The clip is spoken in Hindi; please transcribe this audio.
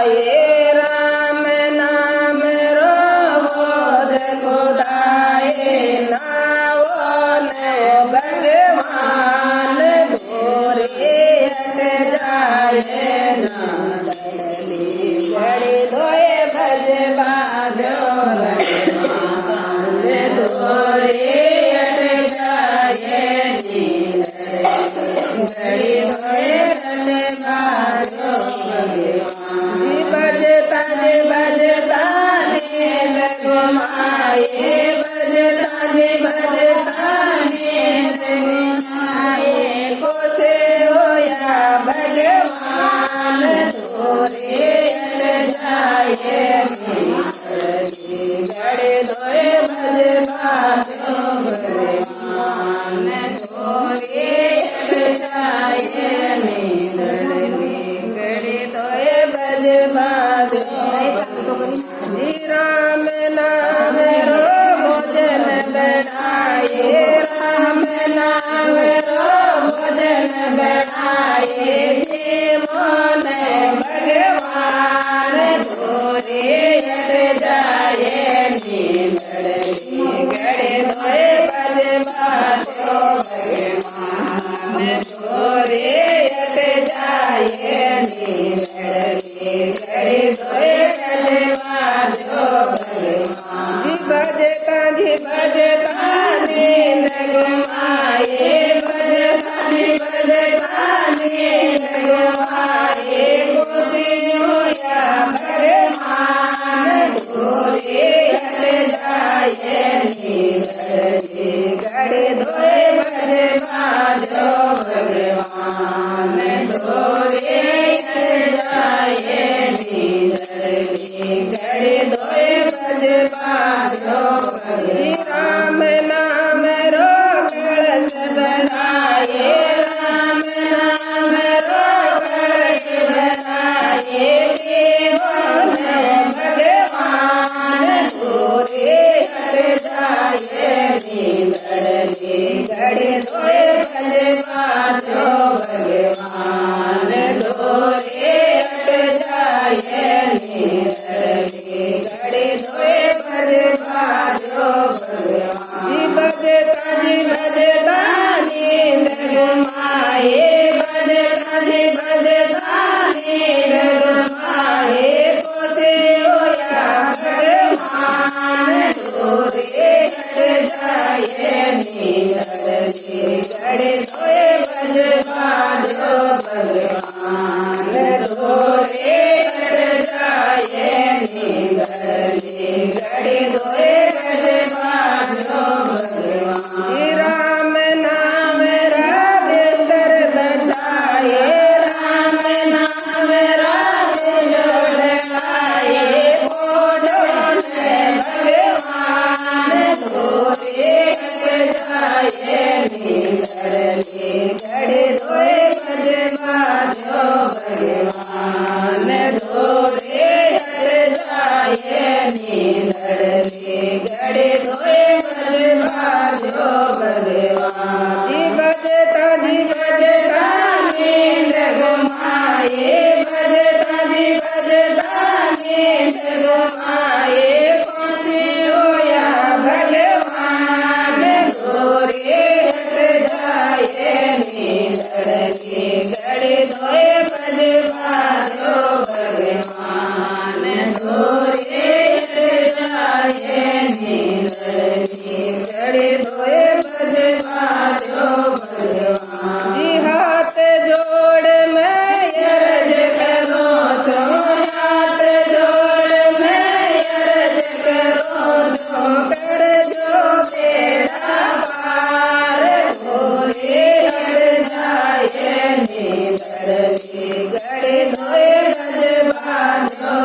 राम नाम रो बोध खुदाए नावो ने भगवान गोरे हट जाए नाली बड़ी धोए भज बाधो रमान गोरे हट जाए बड़ी धोए हट बाधो भगवान बजता ने लगमाए बजता ने लगमाए कोसे होया भगवान तोरे हट जाए गड़े धोए भजवा जो भगवान तोरे हट जाए गड़े धोए भजवा राम नाम रो भोजन बनाए राम नाम रो भोजन बनाए जे मन भगवान तोरे हट जाए गड़े धोए भजवा जो भगवान तोरे हट जाए गड़े धोए भजता ने लगमाए भजता ने लगमाए गोसे होया भगवान तोरे हट जाए गड़े धोए भजवा जो भगवान तोरे हट जाए गड़े धोए भजवा जो राम नाम रो कलश बनाए राम नाम रो कलश बनाए देवन भगवान तोरे हट जाए गड़े धोए भजवा जो भगवान तोरे हट जाए गड़े धोए भजवा जो भगवान भजता ने लगमाए भजता ने लगमाए कोसे होया भगवान तोरे हट जाए गड़े धोए भजवा जो भगवान तोरे हट जाए गड़े धोए भजवा जो भगवान राम नाम राधेश्वर बचाए राम नाम राधे जोड़ाए बोढ़ों ने भगवान तोरे हट जाए गड़े धोए भजवा जो भगवान तोरे हट जाए गड़े धोए भजवा जो भगवान भजता ने लगमाए भजता ने लगमाए कोसे होया भगवान तोरे हट जाए गड़े धोए भजवा जो भगवान तोरे हट जाए गड़े धोए भजवा जो भगवान हाथ जोड़ मैं अर्ज करो छो हाथ जोड़ मैं अर्ज करो छो कर जो बेड़ा पार तोरे हट जाए गड़े धोए भजवा जो